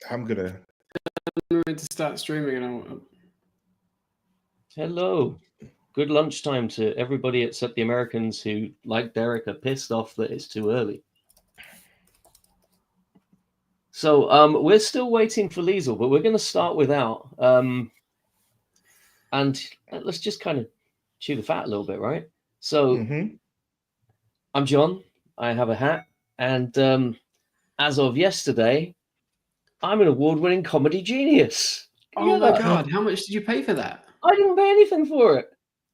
I'm gonna. I'm going to start streaming, and Hello. Good lunchtime to everybody except the Americans who, like Derek, are pissed off that it's too early. So we're still waiting for Liesl, but we're going to start without. And let's just kind of chew the fat a little bit, right? So I'm John. I have a hat. And as of yesterday, I'm an award-winning comedy genius. oh my God, how much did you pay for that? I didn't pay anything for it.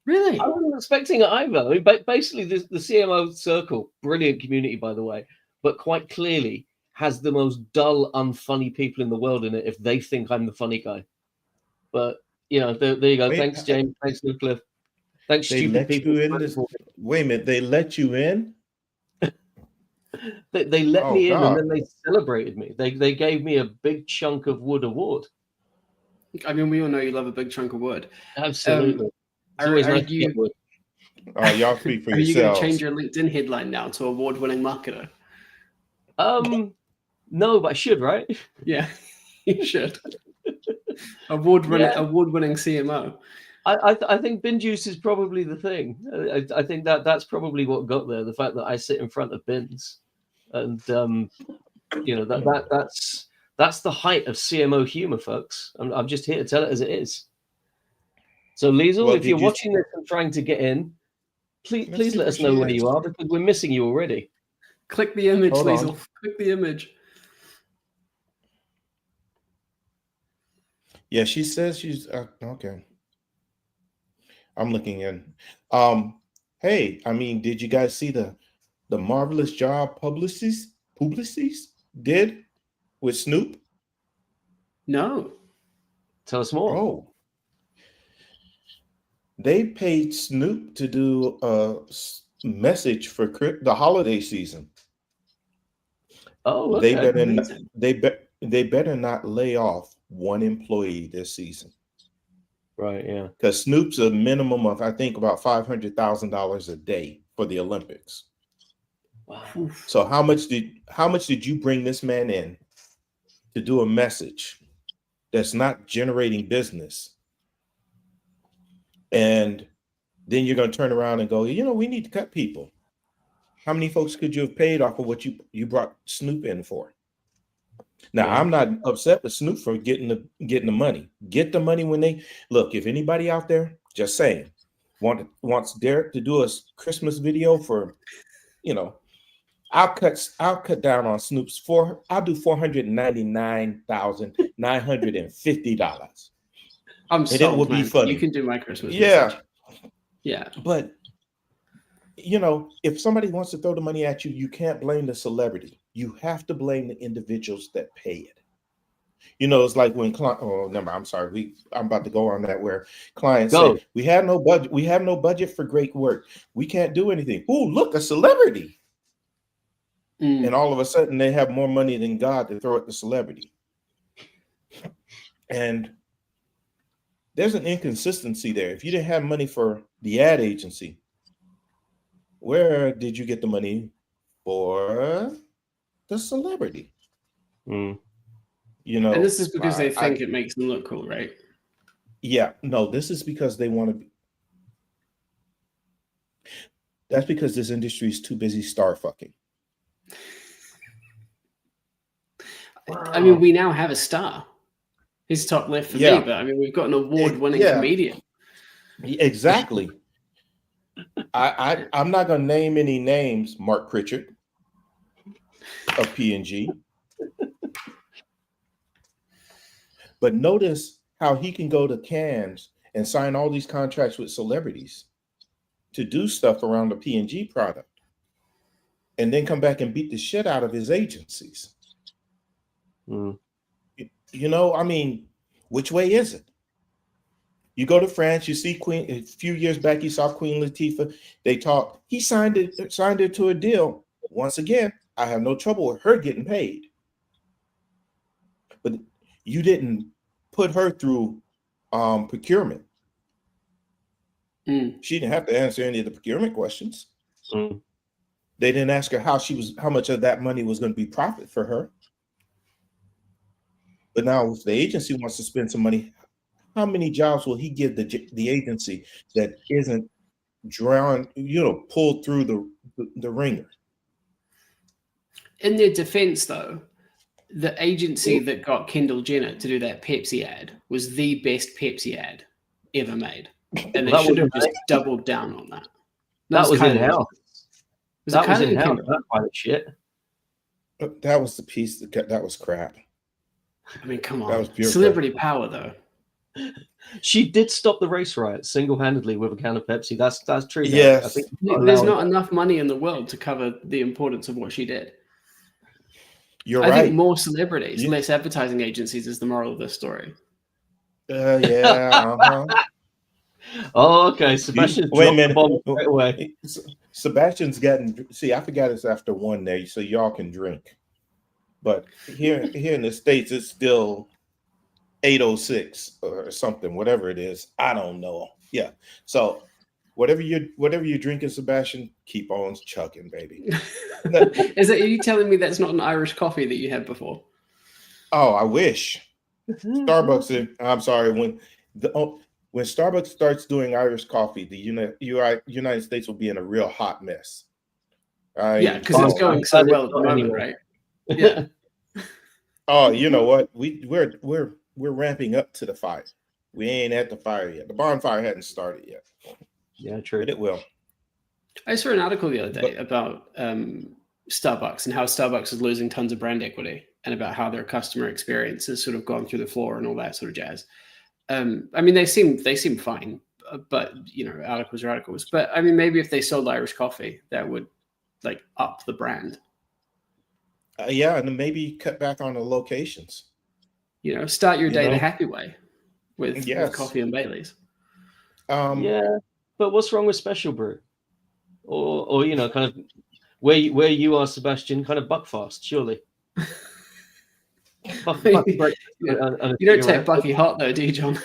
Really? I wasn't expecting it either. I mean, basically, the CMO circle, brilliant community, by the way, but quite clearly has the most dull, unfunny people in the world in it if they think I'm the funny guy. But, you know, there you go. Thanks, James. Thanks, Cliff. Thanks, stupid people. Wait a minute. They let you in? They let me in, and then they celebrated me. They gave me a big chunk of wood award. I mean, we all know you love a big chunk of wood. Absolutely. Are you going to change your LinkedIn headline now to award-winning marketer? No, but I should, right? Yeah, you should. Award-winning CMO. I think bin juice is probably the thing. I think that's probably what got there. The fact that I sit in front of bins, and you know that's the height of CMO humor, folks. I'm just here to tell it as it is. So, Liesl, if you're watching this and trying to get in, please let us know where you are, because we're missing you already. Click the image, Liesl. Click the image. Yeah, she says she's okay. I'm looking in. Hey, I mean, did you guys see the marvelous job Publicis did with Snoop? No. Tell us more. Oh. They paid Snoop to do a message for the holiday season. Oh, okay. They better not lay off one employee this season. Right, yeah. Because Snoop's a minimum of, I think, about $500,000 a day for the Olympics. Wow. So how much did you bring this man in to do a message that's not generating business? And then you're going to turn around and go, we need to cut people. How many folks could you have paid off of what you brought Snoop in for? Now, I'm not upset with Snoop for getting the money. Get the money when they look. If anybody out there, just saying, wants Derek to do a Christmas video for, I'll cut down on Snoop's I'll do $499,950. I'm sold, it will be funny. You can do my Christmas message. Yeah. But if somebody wants to throw the money at you, you can't blame the celebrity. You have to blame the individuals that pay it. It's like when I'm sorry, I'm about to go on that where clients say, we have no budget. We have no budget for great work. We can't do anything. Oh, look, a celebrity. And all of a sudden they have more money than God to throw at the celebrity. And there's an inconsistency there. If you didn't have money for the ad agency, where did you get the money for the celebrity? And this is because they think it makes them look cool, right? Yeah, no, this is because they want to be. That's because this industry is too busy star fucking. Wow. I mean, we now have a star. He's top left for me, but I mean, we've got an award-winning comedian. Exactly. I'm not going to name any names, Mark Pritchard of P&G. But notice how he can go to Cannes and sign all these contracts with celebrities to do stuff around the P&G product and then come back and beat the shit out of his agencies. I mean, which way is it? You go to France, you see Queen. A few years back, you saw Queen Latifah. They talked. He signed her to a deal. Once again, I have no trouble with her getting paid, but you didn't put her through procurement. She didn't have to answer any of the procurement questions. They didn't ask her how much of that money was going to be profit for her. But now, if the agency wants to spend some money, how many jobs will he give the agency that isn't drawn, pulled through the ringer? In their defense, though, the agency that got Kendall Jenner to do that Pepsi ad was the best Pepsi ad ever made. And they should have just doubled down on that. That was in-house. That was in-house, that kind of shit. That was the piece that was crap. I mean, come on. That was pure celebrity power, though. She did stop the race riot single-handedly with a can of Pepsi. That's true. Yes. I think there's not enough money in the world to cover the importance of what she did. I think more celebrities, less advertising agencies is the moral of this story. Yeah. Oh, okay. Sebastian, wait a minute. Right away. Sebastian's gotten. See, I forgot it's after 1 there, so y'all can drink. But here in the States, it's still 8:06 or something, whatever it is. I don't know. Yeah. So whatever you're drinking, Sebastian, keep on chugging, baby. Are you telling me that's not an Irish coffee that you had before? Oh, I wish. Starbucks. I'm sorry. When Starbucks starts doing Irish coffee, the United States will be in a real hot mess. Yeah, because it's going so well at the moment, right? Yeah. Oh, you know what? We're ramping up to the fire. We ain't at the fire yet. The bonfire hadn't started yet. Yeah, true. But it will. I saw an article the other day about Starbucks and how Starbucks is losing tons of brand equity, and about how their customer experience has sort of gone through the floor and all that sort of jazz. I mean, they seem fine, but articles are articles. But I mean, maybe if they sold Irish coffee, that would up the brand. Yeah, and then maybe cut back on the locations. Start your day the happy way with coffee and Baileys. Yeah, but what's wrong with Special Brew, or kind of where you are, Sebastian, kind of Buckfast, surely. You don't take Bucky hot though, do you, John?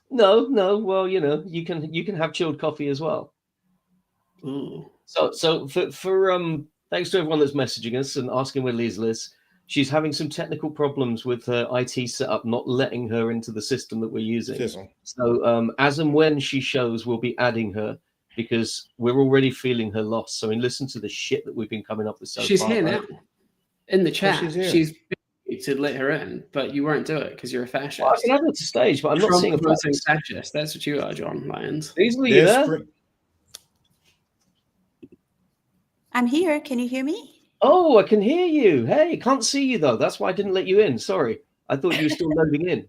No. Well, you can have chilled coffee as well. Ooh. So for thanks to everyone that's messaging us and asking where Liesl is. She's having some technical problems with her IT setup, not letting her into the system that we're using. So as and when she shows, we'll be adding her, because we're already feeling her loss. So listen to the shit that we've been coming up with so she's far. She's here now. In the chat. She's to let her in, but you won't do it because you're a fascist. Well, I can have her to stage, but I'm not seeing a fascist. That's what you are, John Lyons. Easily there. I'm here. Can you hear me? Oh, I can hear you. Hey, can't see you though. That's why I didn't let you in. Sorry, I thought you were still loading in.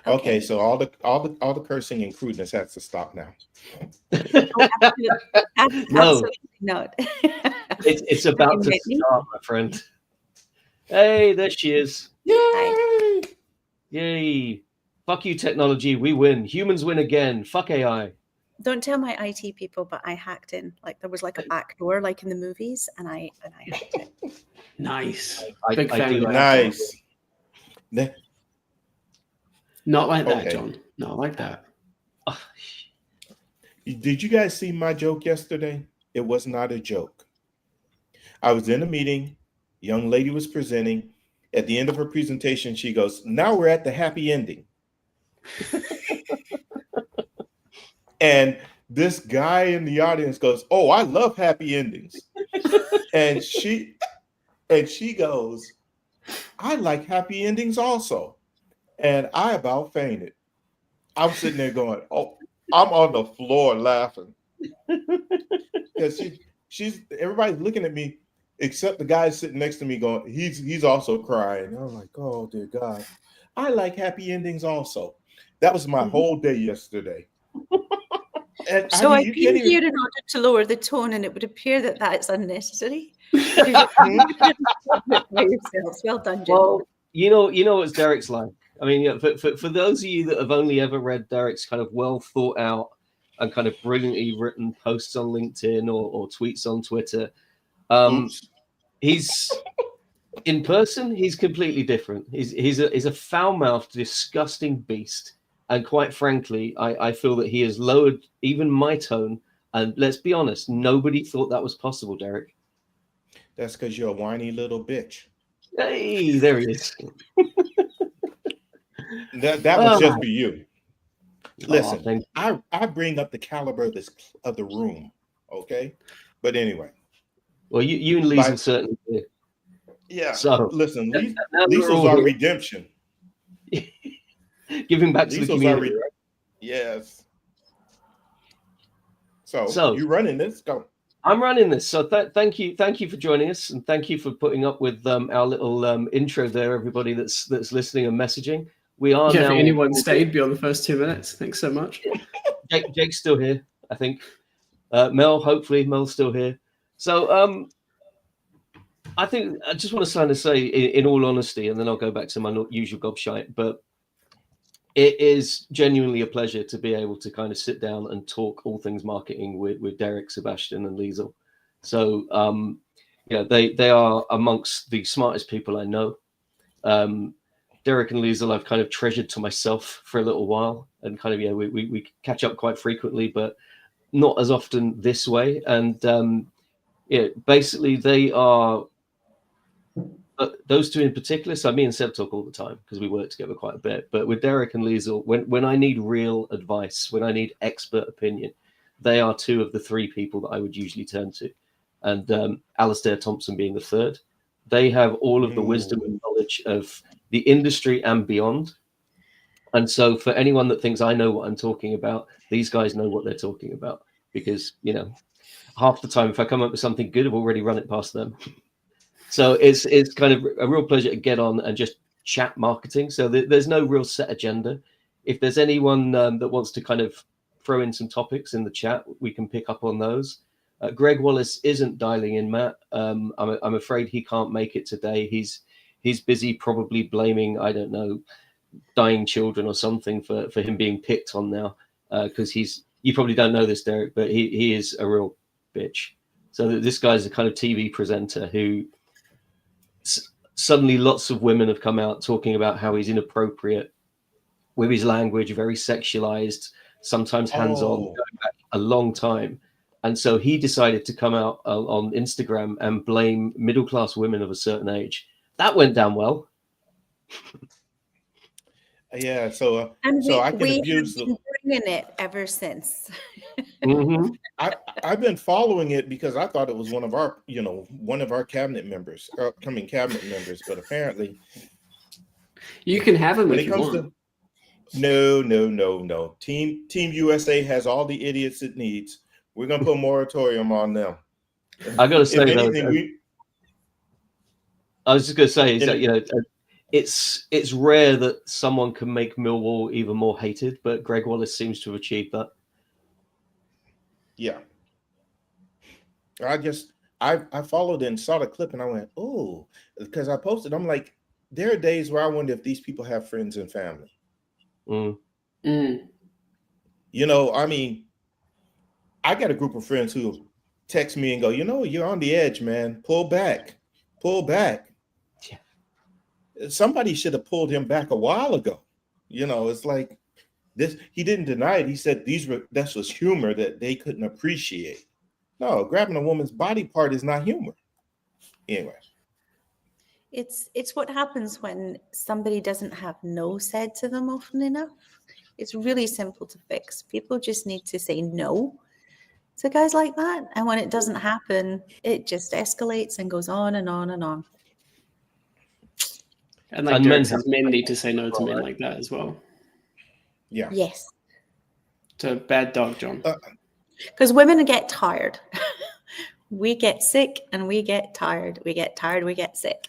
Okay, so all the cursing and crudeness has to stop now. Absolutely not. It's about to start, my friend. Hey, there she is. Yay! Yay! Fuck you, technology. We win. Humans win again. Fuck AI. Don't tell my IT people, but I hacked in. There was a back door, like in the movies, and I hacked it. Nice. Big fan. Nice. Not like that, John. Not like that. Did you guys see my joke yesterday? It was not a joke. I was in a meeting. Young lady was presenting. At the end of her presentation, she goes, "Now we're at the happy ending." And this guy in the audience goes, "Oh, I love happy endings." and she goes, "I like happy endings also." And I about fainted. I'm sitting there going, "Oh," I'm on the floor laughing. Because she's everybody's looking at me except the guy sitting next to me going, he's also crying. I'm like, "Oh dear God, I like happy endings also." That was my whole day yesterday. And so I came here in order to lower the tone, and it would appear that is unnecessary. Well done, Jim. Well, you know what Derek's like. I mean, for those of you that have only ever read Derek's kind of well thought out and kind of brilliantly written posts on LinkedIn or tweets on Twitter, he's in person. He's completely different. He's a foul-mouthed, disgusting beast. And quite frankly, I feel that he has lowered even my tone. And let's be honest, nobody thought that was possible, Derek. That's because you're a whiny little bitch. Hey, there he is. That was just for you. Oh, Listen, thank I bring up the caliber of the room, okay? But anyway, Well, you and Liesl Like- certainly do. yeah. So Listen, now that we're Liesl's all our here- redemption. giving back to the Liesl's our community. Right? yes. So So- you running this? Go. I'm running this, so thank you for joining us, and thank you for putting up with our little intro there, everybody that's listening and messaging. We are Yeah, now. if anyone stayed beyond the first 2 minutes, thanks so much. Jake's still here, I think. Hopefully Mel's still here. So I think I just want to kind of say, in all honesty, and then I'll go back to my usual gobshite, but it is genuinely a pleasure to be able to kind of sit down and talk all things marketing with Derek, Sebastian, and Liesl. So, they are amongst the smartest people I know. Derek and Liesl I've kind of treasured to myself for a little while, and kind of, we catch up quite frequently, but not as often this way. And basically they are, those two in particular, so me and Seb talk all the time because we work together quite a bit. But with Derek and Liesl, when I need real advice, when I need expert opinion, they are two of the three people that I would usually turn to. And Alistair Thompson being the third. They have all of the wisdom and knowledge of the industry and beyond. And so for anyone that thinks I know what I'm talking about, these guys know what they're talking about. Because, half the time if I come up with something good, I've already run it past them. So it's kind of a real pleasure to get on and just chat marketing. So there's no real set agenda. If there's anyone that wants to kind of throw in some topics in the chat, we can pick up on those. Greg Wallace isn't dialing in, Matt. I'm afraid he can't make it today. He's busy probably blaming, I don't know, dying children or something for him being picked on now. Because you probably don't know this, Derek, but he is a real bitch. So this guy's a kind of TV presenter who suddenly lots of women have come out talking about how he's inappropriate with his language, very sexualized, sometimes hands-on, going back a long time. And so he decided to come out on Instagram and blame middle-class women of a certain age. That went down well. Yeah, so And I can we abuse have been bringing it ever since. Mm-hmm. I've been following it because I thought it was one of our cabinet members, upcoming cabinet members, but apparently You can have them when if it you comes want. to no. Team USA has all the idiots it needs. We're gonna put a moratorium on them. I got to say, If though, anything, I was just going to say is that it's rare that someone can make Millwall even more hated, but Greg Wallace seems to have achieved that. yeah. I followed and saw the clip and I went, oh, because I posted. I'm like, there are days where I wonder if these people have friends and family. Mm. I mean, I got a group of friends who text me and go, you're on the edge, man. Pull back. Yeah. Somebody should have pulled him back a while ago. It's like this. He didn't deny it. He said that was humor that they couldn't appreciate. No, grabbing a woman's body part is not humor. Anyway. It's what happens when somebody doesn't have no said to them often enough. It's really simple to fix. People just need to say no to guys like that. And when it doesn't happen, it just escalates and goes on and on and on. And like And Derek men says, men need to say no to men like that as well. Yeah. Yes. So bad dog, John. Because women get tired. We get sick and we get tired. We get tired, we get sick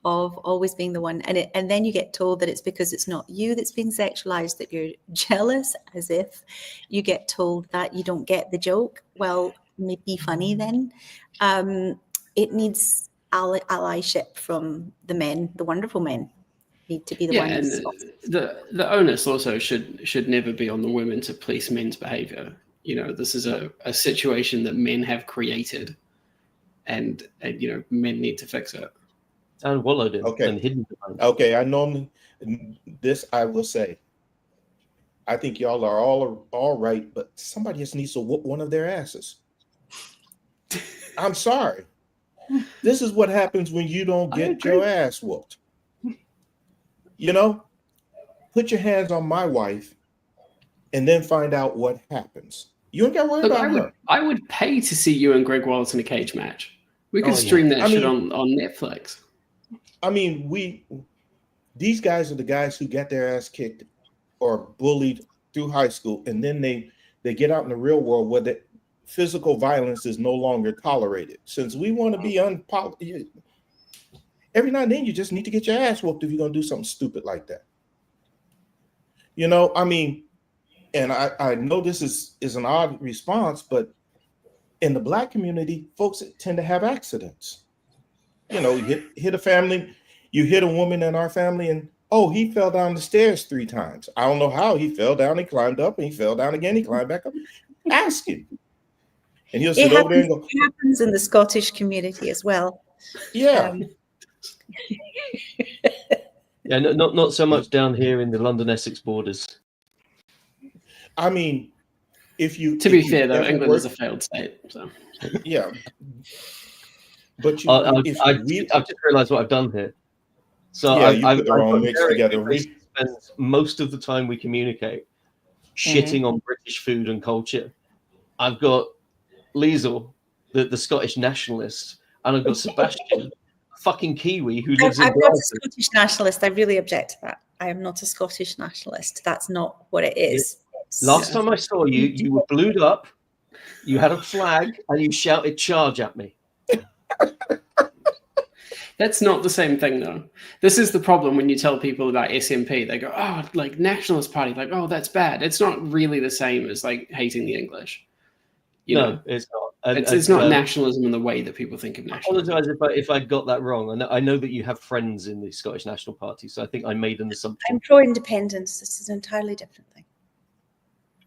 of always being the one. And then you get told that it's because it's not you that's being sexualized, that you're jealous, as if you get told that you don't get the joke. Well, maybe funny then. It needs allyship from the men, the wonderful men. Need to be the ones. And the onus also should never be on the women to police men's behavior. This is a situation that men have created, and men need to fix it. And wallowed in Okay. and hidden behind. Okay, I normally I will say, I think y'all are all right, but somebody just needs to whoop one of their asses. I'm sorry. This is what happens when you don't I get agree. your ass whooped. You know, put your hands on my wife and then find out what happens. You ain't got to worry Look, about her. I would pay to see you and Greg Wallace in a cage match. We could Oh, yeah. stream that I shit mean- on Netflix. I mean, these guys are the guys who got their ass kicked or bullied through high school, and then they get out in the real world where the physical violence is no longer tolerated. Since we want to be every now and then you just need to get your ass whooped if you're gonna do something stupid like that. You know, I mean, and I know this is an odd response, but in the Black community, folks tend to have accidents. You know, you hit a family, you hit a woman in our family, and oh, he fell down the stairs 3 times. I don't know how he fell down. He climbed up and he fell down again. He climbed back up. Ask him. And he'll sit over there and go, it happens in the Scottish community as well. yeah. Yeah, not so much down here in the London Essex borders. I mean, To be fair, though, England is a failed state. So yeah. But you, I've if just realised what I've done here. So Yeah, you I've put the wrong got mix Derek, together. who basically spends most of the time we communicate shitting on British food and culture. I've got Liesl, the Scottish nationalist, and I've got Sebastian, fucking Kiwi, who lives I'm in not a Brighton. Scottish nationalist. I really object to that. I am not a Scottish nationalist. That's not what it is. Last time I saw you, you were blued up, you had a flag, and you shouted "charge" at me. that's not the same thing, though. This is the problem when you tell people about SNP. They go, "Oh, like nationalist party, like oh, that's bad." It's not really the same as like hating the English. You know, It's not. it's not nationalism in the way that people think of I nationalism. apologise if I got that wrong. I know that you have friends in the Scottish National Party, so I think I made an assumption. I'm pro-independence. This is an entirely different thing.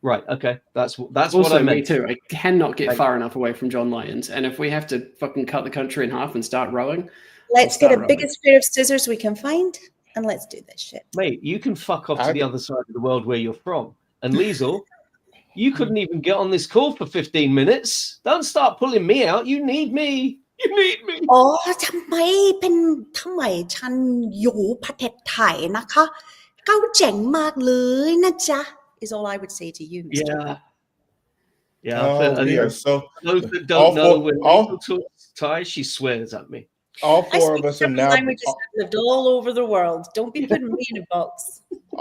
Right. Okay. That's what Also, I me meant. too. I cannot get Thank far enough away from John Lyons, and if we have to fucking cut the country in half and start rowing, Let's start get a rowing. biggest pair of scissors we can find, and let's do this shit. Mate, you can fuck off to I- the other side of the world where you're from. And Liesl, you couldn't even get on this call for 15 minutes. Don't start pulling me out. You need me. You need me. อ๋อทำไมฉันอยู่ประเทศไทยนะคะเขาเจ๋งมากเลยนะจ๊ะ is all I would say to you, Mr. Yeah. Yeah. Oh, we are so Those that all don't know, four- when all- Liesl talks Thai, she swears at me. all I 4 speak of us are several now languages. I've lived all over the world. Don't be putting me in a box.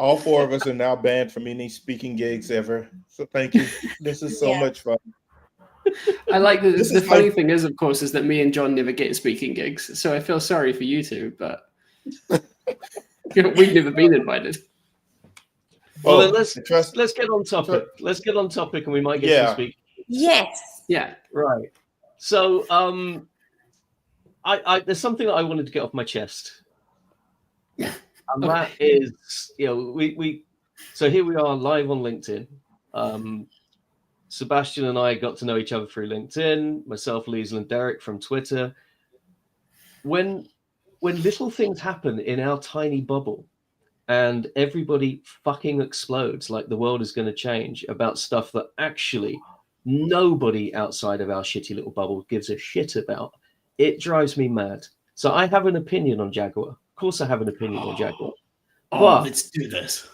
all 4 of us are now banned from any speaking gigs ever. So thank you. This is so Yeah. much fun. I like that. This The is funny like- thing is, of course, is that me and John never get speaking gigs, so I feel sorry for you two, but we've never been invited. Well, Oh, then let's get on topic. Sure. Let's get on topic, and we might get Yeah. to speak. Yes. Yeah, Right. So, I there's something that I wanted to get off my chest. And that is, we so here we are live on LinkedIn. Sebastian and I got to know each other through LinkedIn, myself, Liesl, and Derek from Twitter. When little things happen in our tiny bubble and everybody fucking explodes like the world is going to change about stuff that actually nobody outside of our shitty little bubble gives a shit about, it drives me mad. So I have an opinion on Jaguar. Of course I have an opinion on Jaguar. But let's do this.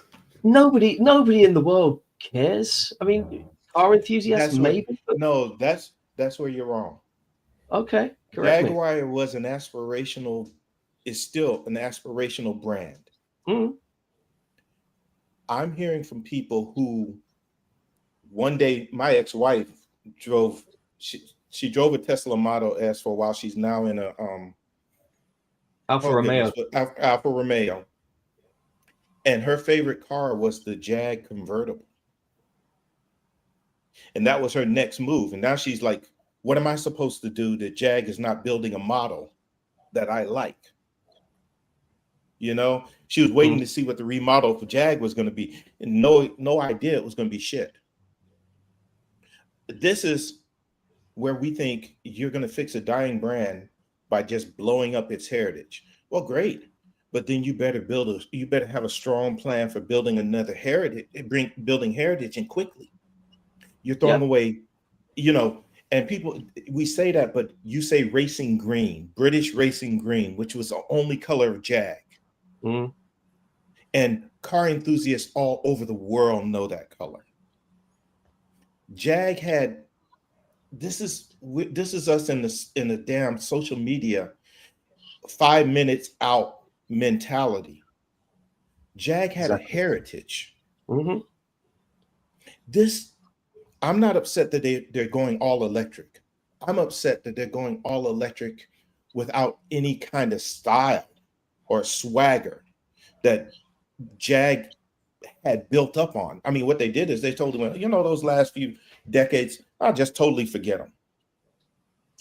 nobody in the world cares. I mean, our enthusiasts That's what- maybe. But No, that's where you're wrong. okay, correct me. Jaguar is still an aspirational brand. Mhm. I'm hearing from people who one day my ex-wife she drove a Tesla Model S for a while. She's now in a Alfa Romeo. Alfa Romeo. And her favorite car was the Jag convertible. And that was her next move. And now she's like, what am I supposed to do? The Jag is not building a model that I like. You know, she was waiting to see what the remodel for Jag was going to be. And no idea it was going to be shit. This is where we think you're going to fix a dying brand by just blowing up its heritage. Well, great. But then you better have a strong plan for building another heritage, building heritage and quickly. You're throwing away, And people, we say that, but you say racing green, British racing green, which was the only color of Jag. Mm. And car enthusiasts all over the world know that color. Jag had, this is us in the damn social media 5 minutes out mentality. Jag had a heritage. Mm-hmm. I'm not upset that they're going all electric. I'm upset that they're going all electric without any kind of style or swagger that Jag had built up on. I mean, what they did is they told them, you know, those last few decades, I'll just totally forget them.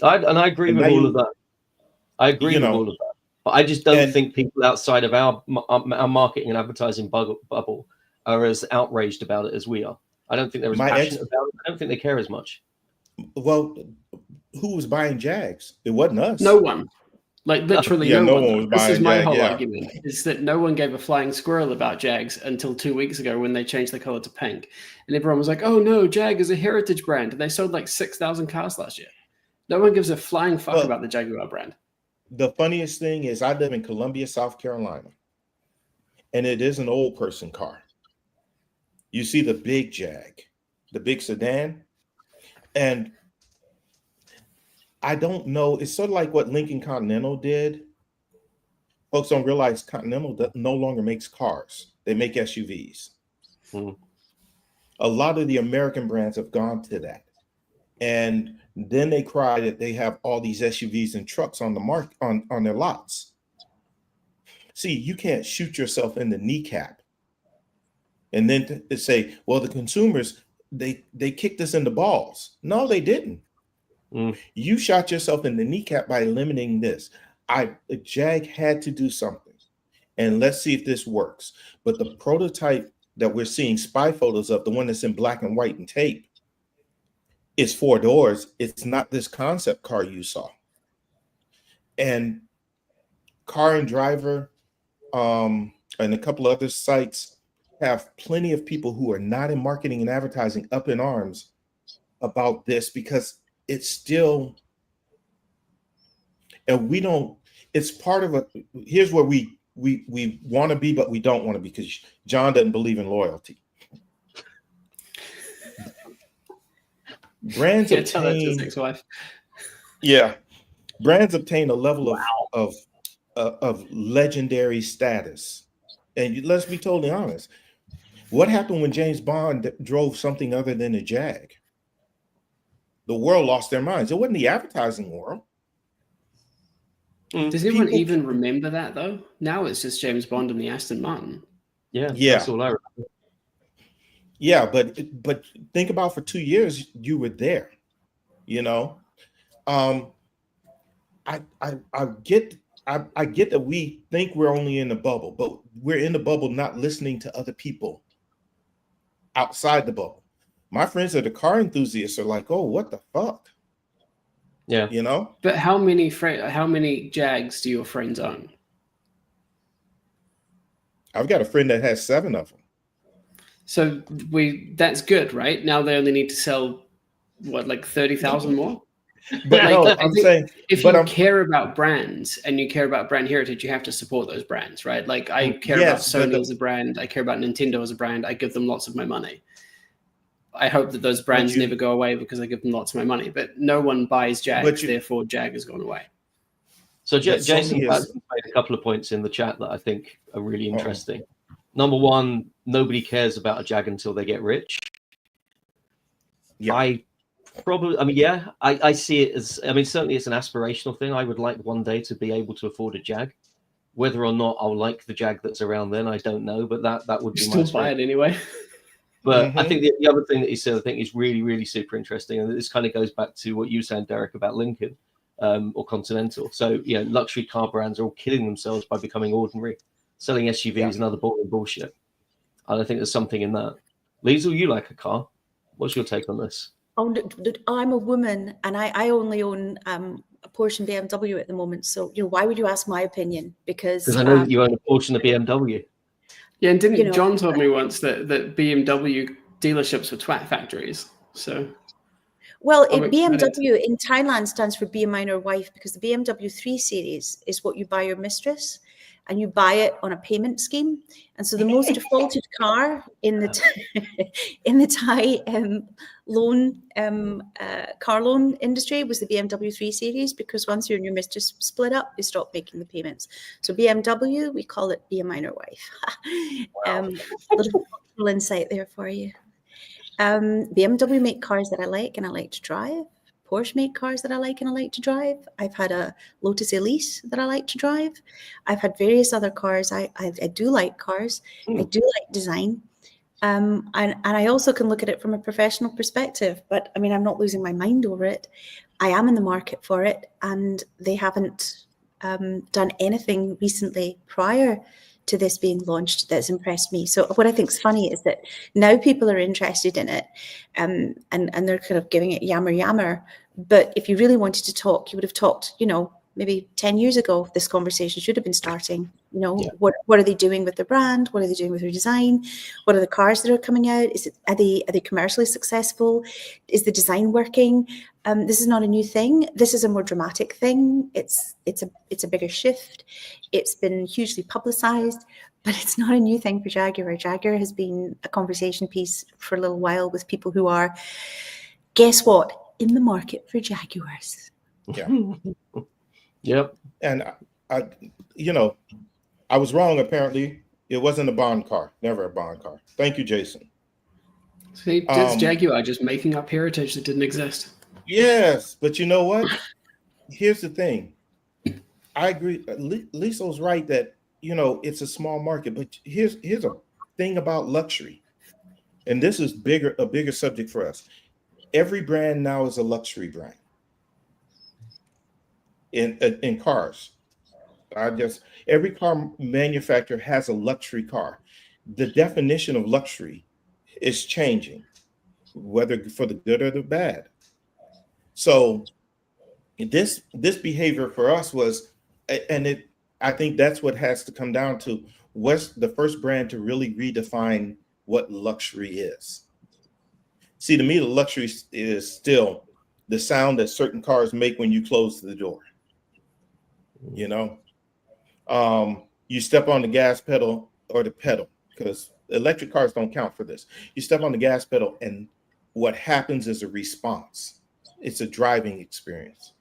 I agree with all of that. I agree with all of that. But I just don't think people outside of our marketing and advertising bubble are as outraged about it as we are. I don't think they're as passionate about it. I don't think they care as much. Well, who was buying Jags? It wasn't us. No one. Like literally no one. Was this buying is my Jag, whole argument, is that no one gave a flying squirrel about Jags until 2 weeks ago when they changed the color to pink. And everyone was like, oh no, Jag is a heritage brand. And they sold like 6,000 cars last year. No one gives a flying fuck about the Jaguar brand. The funniest thing is I live in Columbia, South Carolina, and it is an old person car. You see the big Jag, the big sedan, and I don't know. It's sort of like what Lincoln Continental did. Folks don't realize Continental no longer makes cars. They make SUVs. A lot of the American brands have gone to that. And then they cry that they have all these SUVs and trucks on the market on their lots. See, you can't shoot yourself in the kneecap and then to say, well, the consumers, they kicked us in the balls. No, they didn't. You shot yourself in the kneecap by limiting this. Jag had to do something, and let's see if this works. But the prototype that we're seeing spy photos of, the one that's in black and white and tape, is 4 doors. It's not this concept car you saw. And Car and Driver and a couple other sites have plenty of people who are not in marketing and advertising up in arms about this, because it's still, and we don't, it's part of a, here's where we want to be, but we don't want to be, because John doesn't believe in loyalty. Brands obtain, brands obtain a level of legendary status. And let's be totally honest. What happened when James Bond drove something other than a Jag? The world lost their minds. It wasn't the advertising world. Does anyone even remember that though? Now it's just James Bond and the Aston Martin. Yeah. That's all I remember. Yeah, but think about, for 2 years you were there, you know. I get that we think we're only in the bubble, but we're in the bubble not listening to other people outside the bubble. My friends that are car enthusiasts are like, oh, what the fuck? Yeah. You know? But how many Jags do your friends own? I've got a friend that has 7 of them. So that's good, right? Now they only need to sell what, like 30,000 more? But like, no, I'm saying, if you care about brands and you care about brand heritage, you have to support those brands, right? Like I care about Sony as a brand, I care about Nintendo as a brand, I give them lots of my money. I hope that those brands never go away because I give them lots of my money, but no one buys Jags, therefore Jag has gone away. So Jason made a couple of points in the chat that I think are really interesting. Number one, nobody cares about a Jag until they get rich. I see it as, certainly it's an aspirational thing. I would like one day to be able to afford a Jag. Whether or not I'll like the Jag that's around then, I don't know, but that would be my still buy it anyway. But I think the other thing that he said, I think is really, really super interesting. And this kind of goes back to what you were saying, Derek, about Lincoln or Continental. So, luxury car brands are all killing themselves by becoming ordinary, selling SUVs and other boring bullshit. And I think there's something in that. Liesl, you like a car. What's your take on this? Oh, I'm a woman and I only own a Porsche and BMW at the moment. So, why would you ask my opinion? Because I know that you own a Porsche and a BMW. Yeah, and didn't John told me once that BMW dealerships were twat factories. So, Well, Oh, BMW in Thailand stands for Be a Minor Wife, because the BMW 3 Series is what you buy your mistress, and you buy it on a payment scheme. And so the most defaulted car in the in the Thai car loan industry was the BMW 3 Series, because once you and your mistress split up, you stop making the payments. So BMW, we call it Be a Minor Wife. Little cultural insight there for you. BMW make cars that I like and I like to drive. Porsche make cars that I like and I like to drive. I've had a Lotus Elise that I like to drive. I've had various other cars. I do like cars. I do like design. And I also can look at it from a professional perspective. But I mean, I'm not losing my mind over it. I am in the market for it, and they haven't done anything recently prior to this being launched that's impressed me. So what I think is funny is that now people are interested in it, and they're kind of giving it yammer. But if you really wanted to talk, you would have talked, maybe 10 years ago. This conversation should have been starting. What are they doing with their brand? What are they doing with their design? What are the cars that are coming out? Are they commercially successful? Is the design working? This is not a new thing. This is a more dramatic thing. It's a bigger shift. It's been hugely publicized, but it's not a new thing for Jaguar. Jaguar has been a conversation piece for a little while with people who are, guess what, in the market for Jaguars. Yeah. Yep. And I was wrong. Apparently, it wasn't a Bond car. Never a Bond car. Thank you, Jason. See, it's Jaguar just making up heritage that didn't exist. Yes, but you know what? Here's the thing. I agree. Lisa's right that it's a small market, but here's a thing about luxury, and this is a bigger subject for us. Every brand now is a luxury brand in cars. Every car manufacturer has a luxury car. The definition of luxury is changing, whether for the good or the bad. So this behavior for us was, I think that's what has to come down to. What's the first brand to really redefine what luxury is? See, to me, the luxury is still the sound that certain cars make when you close the door. You step on the gas pedal or the pedal, because electric cars don't count for this. You step on the gas pedal, and what happens is a response. It's a driving experience.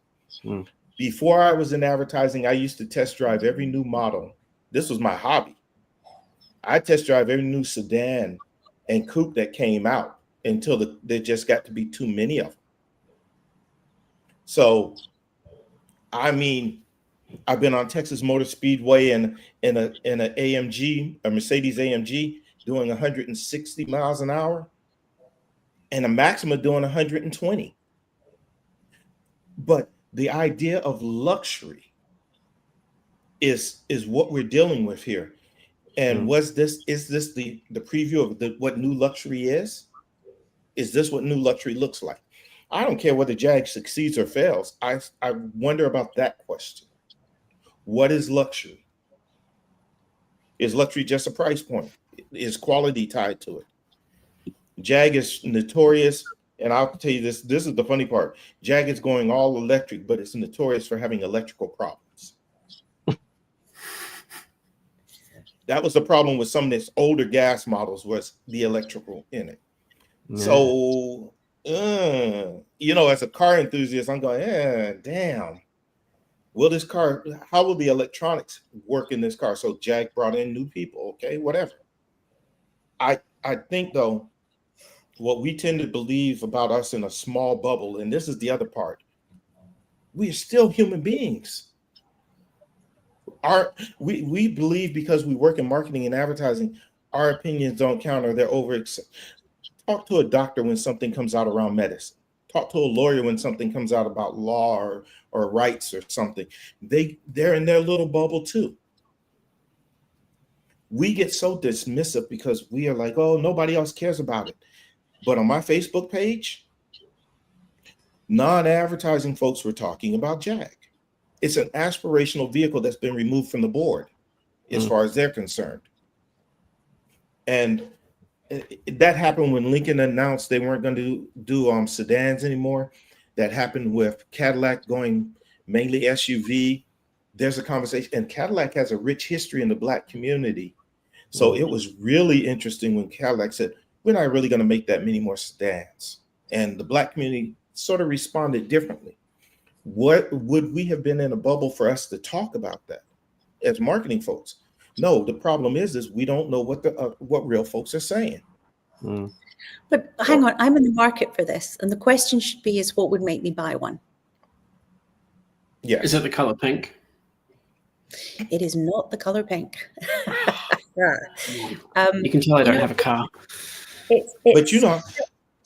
Before I was in advertising, I used to test drive every new model. This was my hobby. I test drive every new sedan and coupe that came out until there just got to be too many of them. So, I mean, I've been on Texas Motor Speedway in a AMG, a Mercedes AMG, doing 160 miles an hour, and a Maxima doing 120. But the idea of luxury is what we're dealing with here. And is this the preview of what new luxury is? Is this what new luxury looks like? I don't care whether Jag succeeds or fails. I wonder about that question. What is luxury? Is luxury just a price point? Is quality tied to it? Jag is notorious, and I'll tell you this is the funny part. Jag is going all electric, but it's notorious for having electrical problems. That was the problem with some of these older gas models, was the electrical in it. Yeah. So, as a car enthusiast, I'm going, damn. How will the electronics work in this car? So Jag brought in new people. Okay, whatever. I think, though, what we tend to believe about us in a small bubble, and this is the other part, we are still human beings. We believe because we work in marketing and advertising, our opinions don't count, or they're over. Talk to a doctor when something comes out around medicine. Talk to a lawyer when something comes out about law or rights or something. They're in their little bubble too. We get so dismissive because we are like, oh, nobody else cares about it. But on my Facebook page, non-advertising folks were talking about Jag. It's an aspirational vehicle that's been removed from the board as far as they're concerned. And that happened when Lincoln announced they weren't going to do sedans anymore. That happened with Cadillac going mainly SUV. There's a conversation, and Cadillac has a rich history in the Black community. So it was really interesting when Cadillac said, we're not really going to make that many more sedans. And the Black community sort of responded differently. What would we have been in a bubble for us to talk about that as marketing folks? No, the problem is we don't know what real folks are saying. But hang on, I'm in the market for this, and the question should be: is what would make me buy one? Yeah. Is it the color pink? It is not the color pink. You can tell I don't have a car.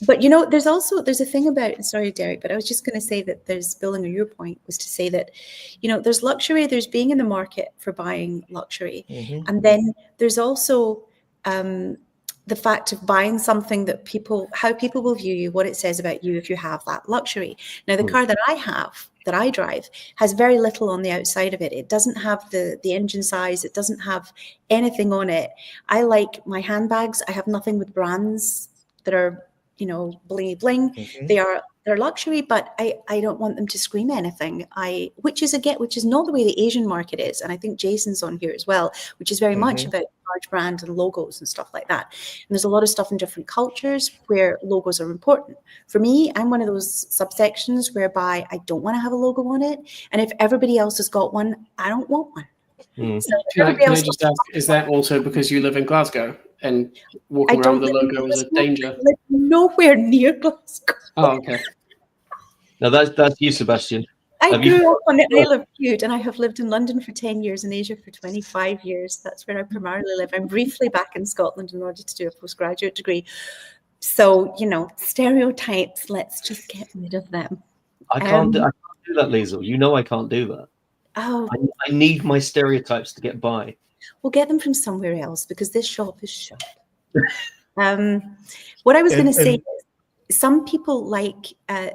But there's a thing about, sorry, Derek, but I was just going to say that there's, building on your point, was to say that, there's luxury, there's being in the market for buying luxury. And then there's also the fact of buying something that how people will view you, what it says about you if you have that luxury. Now, the car that I drive, has very little on the outside of it. It doesn't have the engine size. It doesn't have anything on it. I like my handbags. I have nothing with brands that are, blingy bling. They're luxury, but I don't want them to scream anything. Which is not the way the Asian market is. And I think Jason's on here as well, which is very much about large brand and logos and stuff like that. And there's a lot of stuff in different cultures where logos are important. For me, I'm one of those subsections whereby I don't want to have a logo on it. And if everybody else has got one, I don't want one. So can I just ask, is that also because you live in Glasgow and walking around with the logo is a danger? I live nowhere near Glasgow. Oh, okay. Now that's you, Sebastian. I grew up on the Isle of Bute, and I have lived in London for 10 years, in Asia for 25 years. That's where I primarily live. I'm briefly back in Scotland in order to do a postgraduate degree. So, stereotypes, let's just get rid of them. I can't do that, Liesl. I can't do that. Oh, I need my stereotypes to get by. We'll get them from somewhere else, because this shop is shut. What I was going to say is, some people like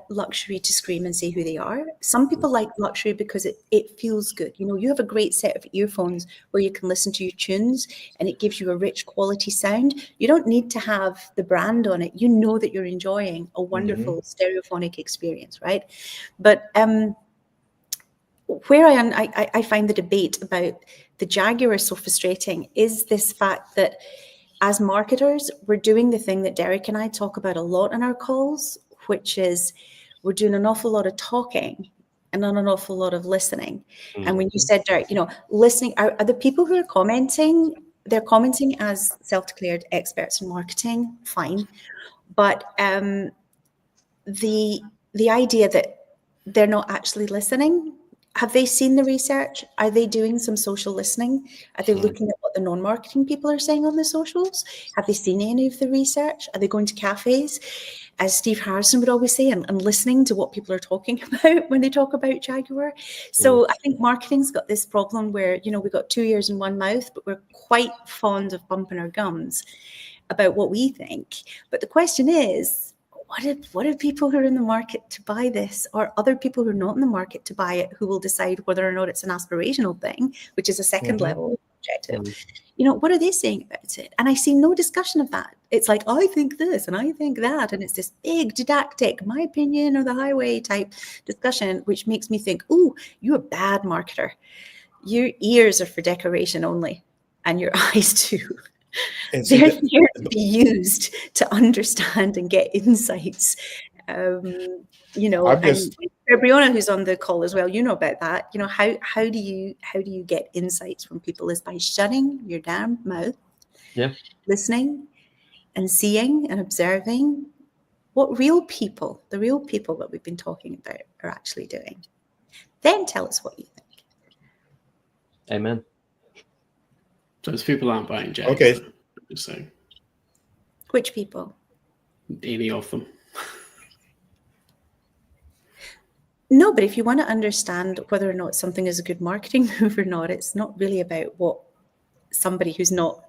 luxury to scream and say who they are. Some people like luxury because it feels good. You have a great set of earphones where you can listen to your tunes and it gives you a rich quality sound. You don't need to have the brand on it. You know that you're enjoying a wonderful stereophonic experience, right? But where I find the debate about the Jaguar so frustrating is this fact that as marketers, we're doing the thing that Derek and I talk about a lot in our calls, which is we're doing an awful lot of talking and not an awful lot of listening. And when you said, Derek, listening, are the people who are commenting, they're commenting as self-declared experts in marketing, fine. But the idea that they're not actually listening, have they seen the research? Are they doing some social listening? Are they looking at what the non-marketing people are saying on the socials? Have they seen any of the research? Are they going to cafes, as Steve Harrison would always say, and listening to what people are talking about when they talk about Jaguar? So I think marketing's got this problem where, we've got 2 ears and one mouth, but we're quite fond of bumping our gums about what we think. But the question is, what are people who are in the market to buy this, or other people who are not in the market to buy it, who will decide whether or not it's an aspirational thing, which is a second level objective? What are they saying about it? And I see no discussion of that. It's like, I think this and I think that. And it's this big didactic, my opinion or the highway type discussion, which makes me think, ooh, you're a bad marketer. Your ears are for decoration only, and your eyes too. They're here to be used to understand and get insights. And Fabriona, who's on the call as well, about that. How do you get insights from people? Is by shutting your damn mouth, listening and seeing and observing what the real people that we've been talking about are actually doing. Then tell us what you think. Amen. So those people aren't buying Jaguar. Okay. Just saying. Which people? Any of them. No, but if you want to understand whether or not something is a good marketing move or not, it's not really about what somebody who's not,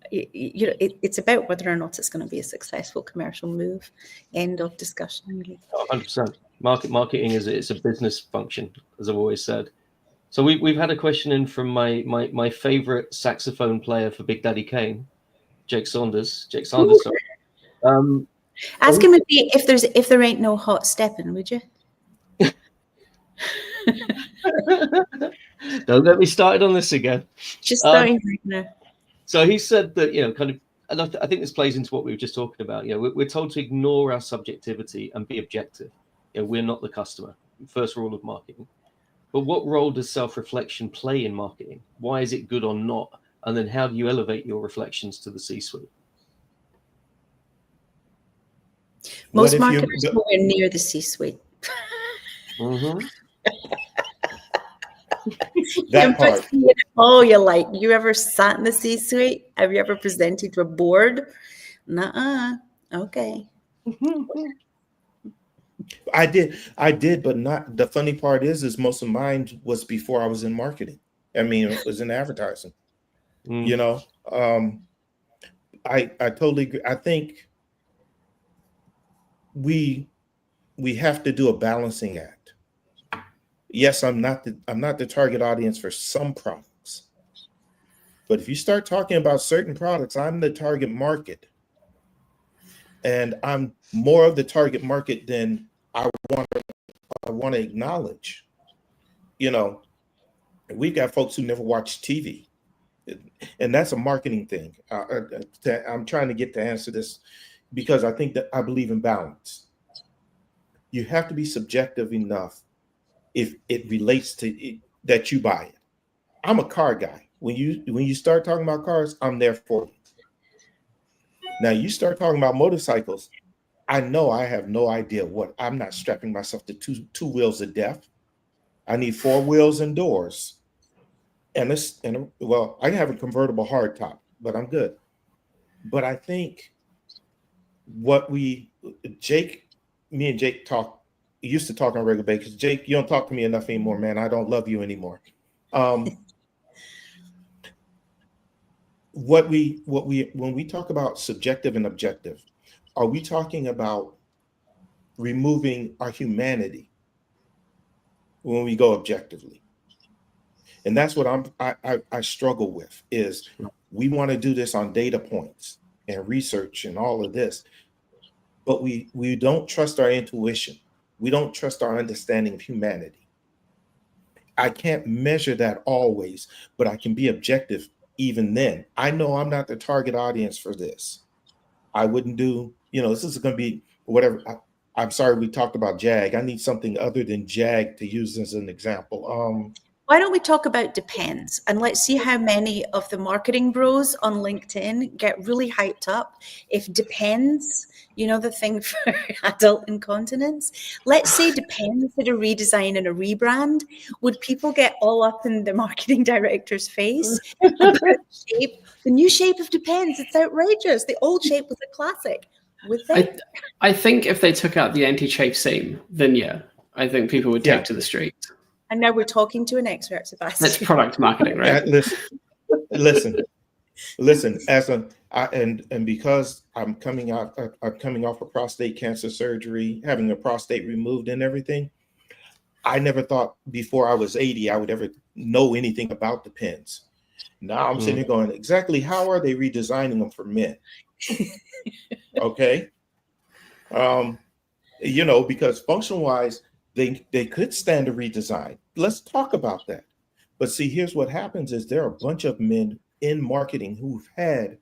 it's about whether or not it's going to be a successful commercial move. End of discussion, really. 100%. Marketing it's a business function, as I've always said. So we've had a question in from my favorite saxophone player for Big Daddy Kane. Jake Saunders. Sorry. Ask him if there ain't no hot stepping, would you? Don't get me started on this again. Just starting right now. So he said that, kind of, and I think this plays into what we were just talking about. We're told to ignore our subjectivity and be objective. We're not the customer. First rule of marketing. But what role does self-reflection play in marketing? Why is it good or not? And then how do you elevate your reflections to the C-suite? Most marketers are nowhere near the C-suite. Mm-hmm. That part. Oh, you're like, you ever sat in the C-suite? Have you ever presented to a board? Nuh-uh. Okay. I did, but not. The funny part is most of mine was before I was in marketing. I mean, it was in advertising. I totally agree. I think we have to do a balancing act. Yes, I'm not the target audience for some products, but if you start talking about certain products, I'm the target market, and I'm more of the target market than I want to acknowledge. We've got folks who never watch TV, and that's a marketing thing. I'm trying to get to answer this because I believe in balance. You have to be subjective enough if it relates to it, that you buy it. I'm a car guy. When you start talking about cars, I'm there for you. Now you start talking about motorcycles, I know I have no idea what. I'm not strapping myself to two wheels of death. I need 4 wheels and doors. And I can have a convertible hardtop, but I'm good. But I think me and Jake used to talk on a regular basis. Jake, you don't talk to me enough anymore, man. I don't love you anymore. When we talk about subjective and objective, are we talking about removing our humanity when we go objectively? And that's what I struggle with, is we want to do this on data points and research and all of this, but we don't trust our intuition. We don't trust our understanding of humanity. I can't measure that always, but I can be objective even then. I know I'm not the target audience for this. I wouldn't do, this is going to be whatever. I'm sorry we talked about JAG. I need something other than JAG to use as an example. Why don't we talk about depends, and let's see how many of the marketing bros on LinkedIn get really hyped up if depends, the thing for adult incontinence. Let's say depends for a redesign and a rebrand. Would people get all up in the marketing director's face about the new shape of depends? It's outrageous. The old shape was a classic. Would they? I think if they took out the anti-chafe seam, then yeah, I think people would take to the street. And now we're talking to an expert, Sebastian. That's product marketing, right? Listen. And because I'm coming off of prostate cancer surgery, having a prostate removed and everything, I never thought before I was 80 I would ever know anything about the pens. Now I'm sitting here going, exactly how are they redesigning them for men? Okay, because function wise, they could stand a redesign. Let's talk about that. But see, here's what happens is there are a bunch of men in marketing who've had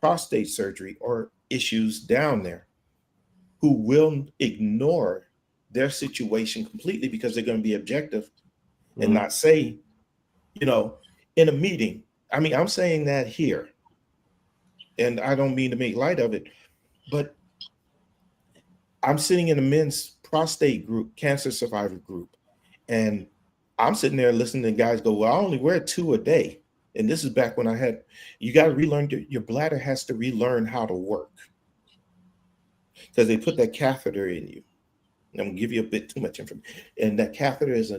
prostate surgery or issues down there who will ignore their situation completely because they're going to be objective and not say, in a meeting. I mean, I'm saying that here, and I don't mean to make light of it, but I'm sitting in a men's prostate group, cancer survivor group, and I'm sitting there listening to guys go, well, I only wear 2 a day. And this is back when you got to relearn, your bladder has to relearn how to work because they put that catheter in you. I'm going to give you a bit too much information. And that catheter is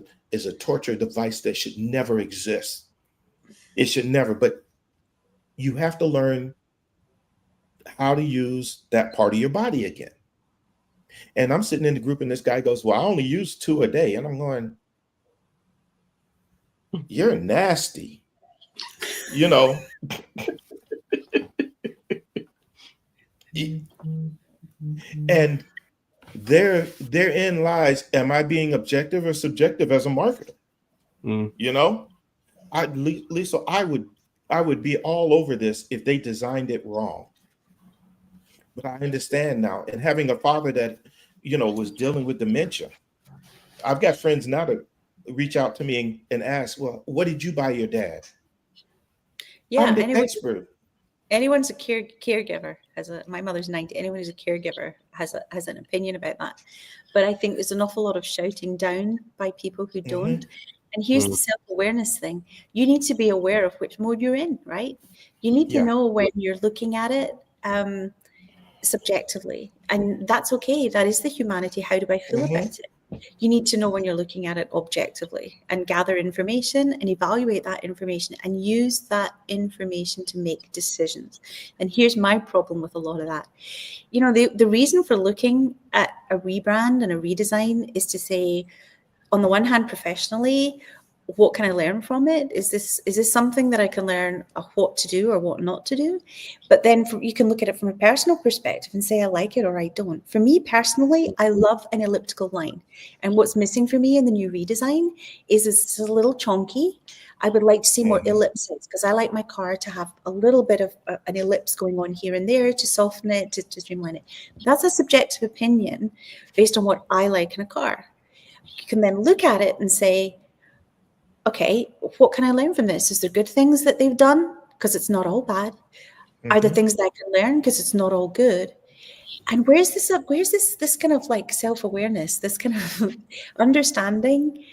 a torture device that should never exist. It should never, but you have to learn how to use that part of your body again. And I'm sitting in the group and this guy goes, well, I only use 2 a day. And I'm going, you're nasty. And therein lies, am I being objective or subjective as a marketer? You know, Lisa, I would be all over this if they designed it wrong. But I understand now, and having a father that, was dealing with dementia, I've got friends now that reach out to me and ask, well, what did you buy your dad? Yeah, I'm the expert. Anyone's a caregiver. My mother's 90. Anyone who's a caregiver has an opinion about that. But I think there's an awful lot of shouting down by people who don't. And here's the self-awareness thing. You need to be aware of which mode you're in, right? You need to know when you're looking at it subjectively. And that's okay. That is the humanity. How do I feel about it? You need to know when you're looking at it objectively and gather information and evaluate that information and use that information to make decisions. And here's my problem with a lot of that. The reason for looking at a rebrand and a redesign is to say, on the one hand, professionally, what can I learn from it? Is this something that I can learn what to do or what not to do? But then you can look at it from a personal perspective and say, I like it or I don't. For me personally, I love an elliptical line. And what's missing for me in the new redesign is it's a little chonky. I would like to see more ellipses because I like my car to have a little bit of an ellipse going on here and there to soften it, to streamline it. That's a subjective opinion based on what I like in a car. You can then look at it and say, okay, what can I learn from this? Is there good things that they've done? Because it's not all bad. Are there things that I can learn? Because it's not all good. And where's this kind of like self-awareness, this kind of understanding?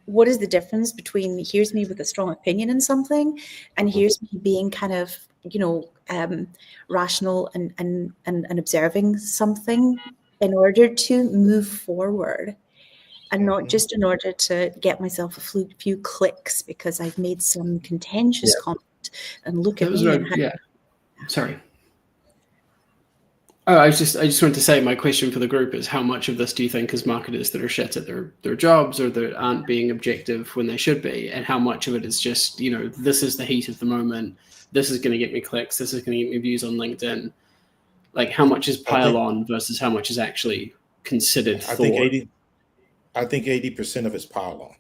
What is the difference between here's me with a strong opinion in something and here's me being kind of, rational and observing something in order to move forward? And not just in order to get myself a few clicks because I've made some contentious comment and look at me. Sorry. Oh, I just wanted to say my question for the group is how much of this do you think is marketers that are shit at their jobs or that aren't being objective when they should be, and how much of it is just, this is the heat of the moment, this is going to get me clicks, this is going to get me views on LinkedIn. Like how much is pile on versus how much is actually considered thought? I think 80% of it's pile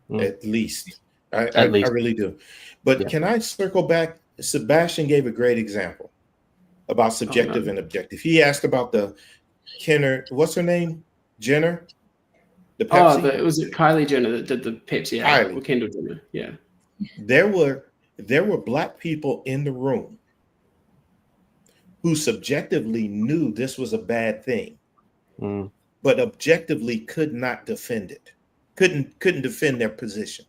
on, at least. I really do. But can I circle back? Sebastian gave a great example about subjective and objective. He asked about the Kenner, what's her name? Jenner? The Pepsi? Was it Kylie Jenner that did the Pepsi ad? Or Kendall Jenner, yeah. There were Black people in the room who subjectively knew this was a bad thing. But objectively could not defend it, couldn't defend their position.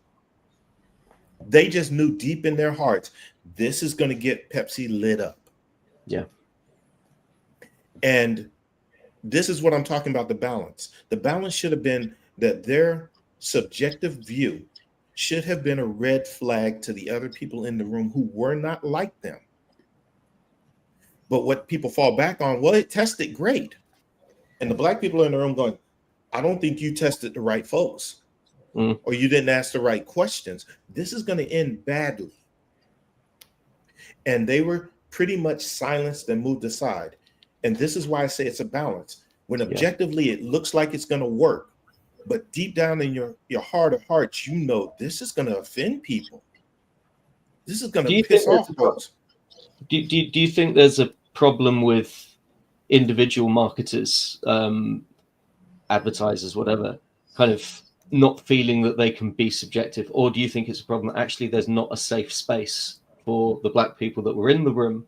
They just knew deep in their hearts, this is going to get Pepsi lit up. Yeah. And this is what I'm talking about, the balance. The balance should have been that their subjective view should have been a red flag to the other people in the room who were not like them. But what people fall back on, well, it tested great. And the Black people in the room going, I don't think you tested the right folks or you didn't ask the right questions. This is going to end badly. And they were pretty much silenced and moved aside. And this is why I say it's a balance. When objectively it looks like it's going to work, but deep down in your heart of hearts, this is going to offend people. This is going to piss off folks. Do you think there's a problem with individual marketers, advertisers, whatever, kind of not feeling that they can be subjective? Or do you think it's a problem that actually there's not a safe space for the Black people that were in the room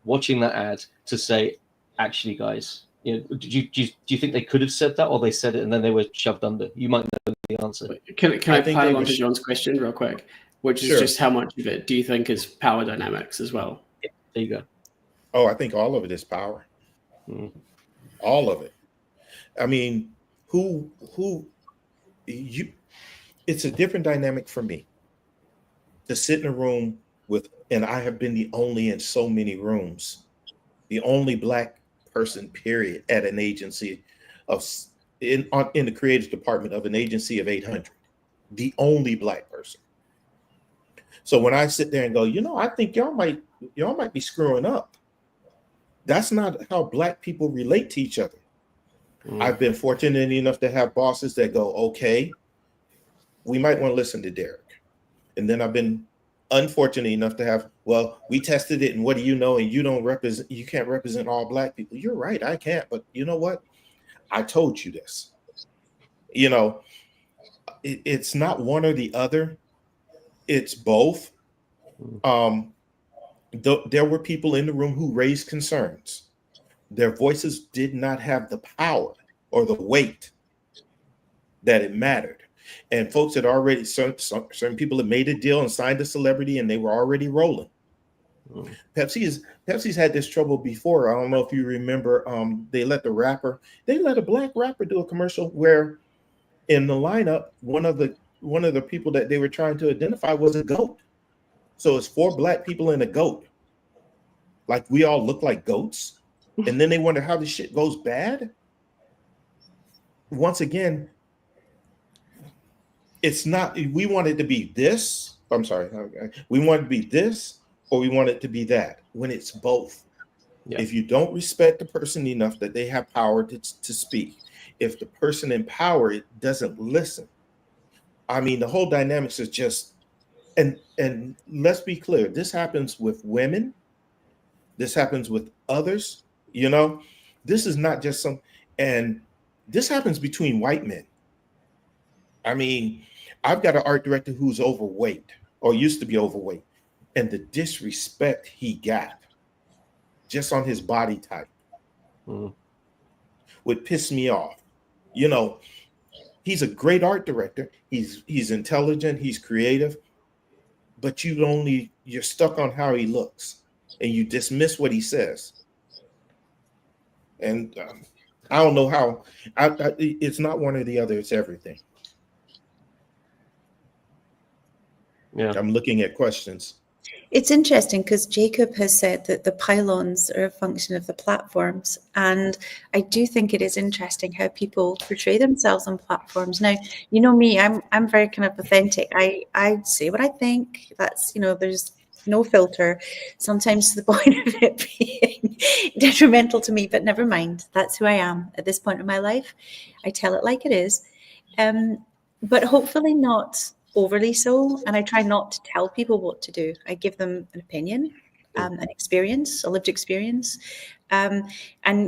watching that ad to say, actually, guys, do you think they could have said that, or they said it and then they were shoved under? You might know the answer. Can I pile on to John's question real quick, which is just how much of it do you think is power dynamics as well? Yeah, there you go. Oh, I think all of it is power. All of it. I mean, it's a different dynamic for me to sit in a room with, and I have been the only in so many rooms, the only Black person, period, at an agency in the creative department of an agency of 800, the only Black person. So when I sit there and go, I think y'all might be screwing up. That's not how Black people relate to each other. Mm. I've been fortunate enough to have bosses that go, okay, we might want to listen to Derek. And then I've been unfortunate enough to have, well, we tested it, and what do you know? And you can't represent all Black people. You're right, I can't. But you know what? I told you this. You know, it's not one or the other. It's both. There were people in the room who raised concerns. Their voices did not have the power or the weight that it mattered. And folks had already, certain people had made a deal and signed a celebrity, and they were already rolling. Pepsi's had this trouble before. I don't know if you remember. They let a Black rapper do a commercial where, in the lineup, one of the people that they were trying to identify was a goat. So it's 4 Black people and a goat. Like, we all look like goats. And then they wonder how this shit goes bad. Once again, it's not, we want it to be this. I'm sorry. We want it to be this, or we want it to be that, when it's both. Yeah. If you don't respect the person enough that they have power to speak, if the person in power doesn't listen, I mean, the whole dynamics is just, and let's be clear, this happens with women. This happens with others. You know, this is not just and this happens between white men. I mean, I've got an art director who's overweight, or used to be overweight, and the disrespect he got just on his body type would piss me off. You know, he's a great art director. He's intelligent, he's creative, but you're stuck on how he looks, and you dismiss what he says. And I don't know how. It's not one or the other. It's everything. Yeah. I'm looking at questions. It's interesting because Jacob has said that the pylons are a function of the platforms. And I do think it is interesting how people portray themselves on platforms. Now, you know me, I'm very kind of authentic. I say what I think. That's, you know, there's no filter, sometimes to the point of it being detrimental to me, but never mind. That's who I am at this point in my life. I tell it like it is, but hopefully not overly so. And I try not to tell people what to do. I give them an opinion, an experience, a lived experience. And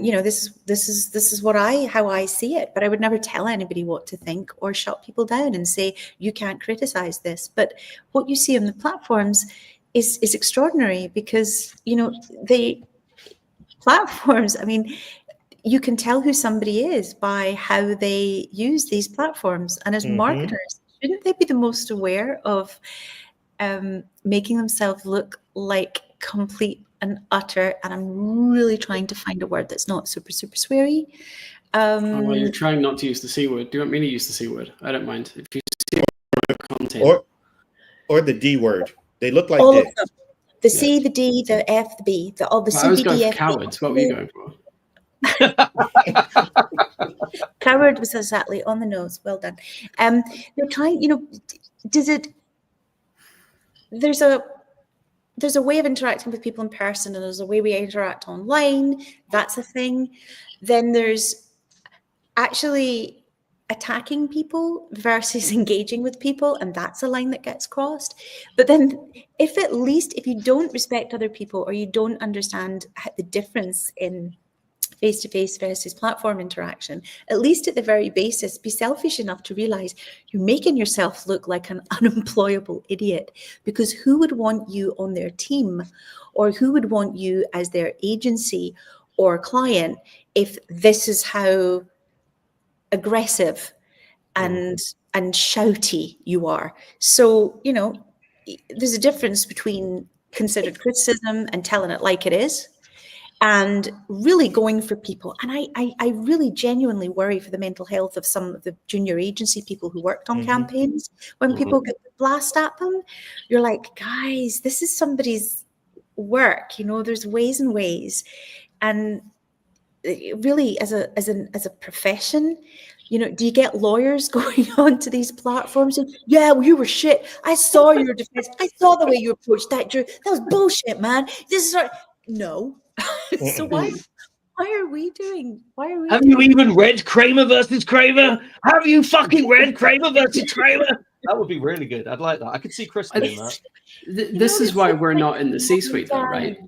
you know, this is how I see it, but I would never tell anybody what to think or shut people down and say, you can't criticize this. But what you see on the platforms is extraordinary, because, you know, the platforms, I mean, you can tell who somebody is by how they use these platforms. And as marketers, shouldn't they be the most aware of making themselves look like complete and utter, and I'm really trying to find a word that's not super sweary. Well, you're trying not to use the C word. Do you want me to use the C word? I don't mind. If you see content. Or the D word. They look like all dicks. of them. The C, the D, the F, the B, the I was going CBD, for cowards. What were you going for? Coward was exactly on the nose. Well done. They're trying, you know, there's a way of interacting with people in person, and there's a way we interact online. That's a thing. Then there's actually attacking people versus engaging with people, and that's a line that gets crossed. But then if you don't respect other people, or you don't understand the difference in face-to-face versus platform interaction, at least at the very basis, be selfish enough to realize you're making yourself look like an unemployable idiot, because who would want you on their team, or who would want you as their agency or client if this is how aggressive and shouty you are? So, you know, there's a difference between considered criticism and telling it like it is, and really going for people. And I really genuinely worry for the mental health of some of the junior agency people who worked on campaigns. When people get the blast at them, you're like, guys, this is somebody's work. You know, there's ways and ways. And really, as a profession, you know, do you get lawyers going on to these platforms and, yeah, well, you were shit. I saw your defense. I saw the way you approached that. That was bullshit, man. This is no. So why are we doing? Why are we? Have you even read Kramer versus Kramer? Have you fucking read Kramer versus Kramer? That would be really good. I'd like that. I could see Chris doing that. This is why we're not in the C-suite, though, right?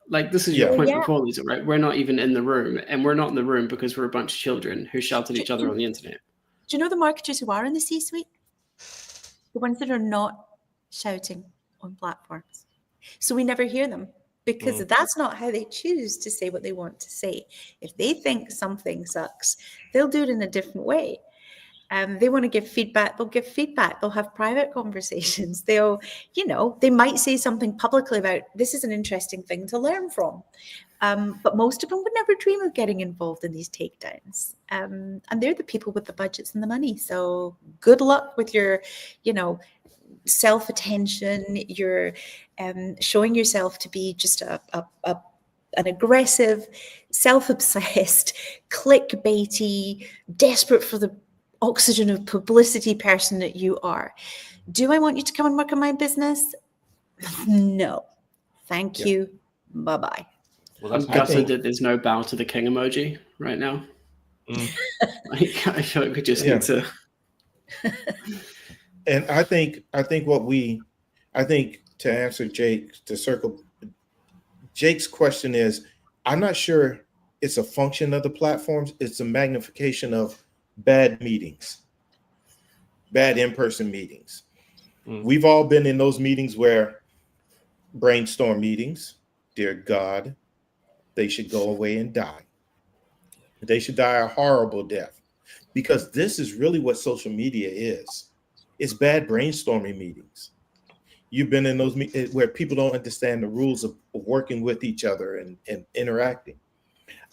Like, this is your point before, Lisa, right? We're not even in the room, and we're not in the room because we're a bunch of children who shout at each other on the internet. Do you know the marketers who are in the C-suite? The ones that are not shouting on platforms. So we never hear them because that's not how they choose to say what they want to say. If they think something sucks, they'll do it in a different way. They want to give feedback, they'll give feedback. They'll have private conversations. They'll, they might say something publicly about, this is an interesting thing to learn from. But most of them would never dream of getting involved in these takedowns. And they're the people with the budgets and the money. So good luck with your, self-attention. You're showing yourself to be just an aggressive, self-obsessed, clickbaity, desperate for the oxygen of publicity person that you are. Do I want you to come and work on my business? No. Thank you. Bye-bye. Well, I'm gutted that there's no bow to the king emoji right now. I feel like we just need to. And I think to answer Jake's question is, I'm not sure it's a function of the platforms. It's a magnification of bad meetings, bad in-person meetings. We've all been in those meetings where brainstorm meetings, dear God, they should go away and die. They should die a horrible death, because this is really what social media is. It's bad brainstorming meetings. You've been in those meetings where people don't understand the rules of working with each other and interacting.